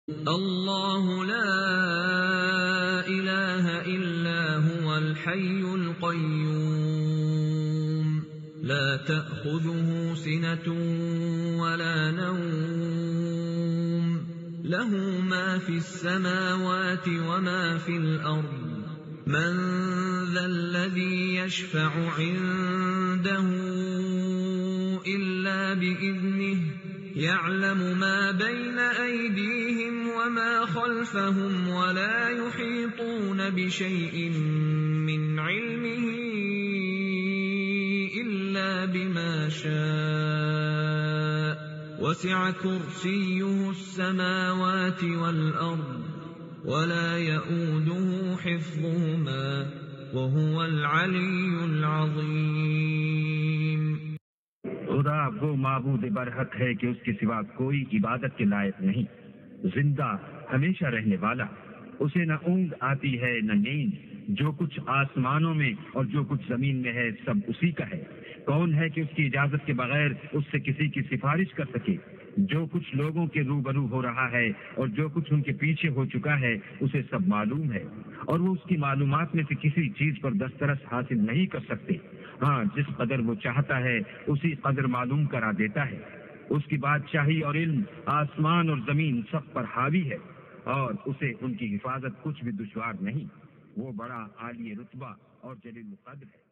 اللہ لا الہ الا هو الحی القیوم لا تأخذه سنة ولا نوم له ما في السماوات وما في الأرض من ذا الذي يشفع عنده إلا بإذنه يعلم ما بين أيديهم وما خلفهم ولا يحيطون بشيء من علمه إلا بما شاء وسع كرسيه السماوات والأرض ولا يؤوده حفظهما وهو العلي العظيم۔ خدا وہ معبود برحق ہے کہ اس کے سوا کوئی عبادت کے لائق نہیں، زندہ ہمیشہ رہنے والا، اسے نہ اونگ آتی ہے نہ نیند، جو کچھ آسمانوں میں اور جو کچھ زمین میں ہے سب اسی کا ہے۔ کون ہے کہ اس کی اجازت کے بغیر اس سے کسی کی سفارش کر سکے؟ جو کچھ لوگوں کے روبرو ہو رہا ہے اور جو کچھ ان کے پیچھے ہو چکا ہے اسے سب معلوم ہے، اور وہ اس کی معلومات میں سے کسی چیز پر دسترس حاصل نہیں کر سکتے۔ ہاں، جس قدر وہ چاہتا ہے اسی قدر معلوم کرا دیتا ہے۔ اس کی بادشاہی اور علم آسمان اور زمین سب پر حاوی ہے، اور اسے ان کی حفاظت کچھ بھی دشوار نہیں۔ وہ بڑا عالی رتبہ اور جلیل القدر ہے۔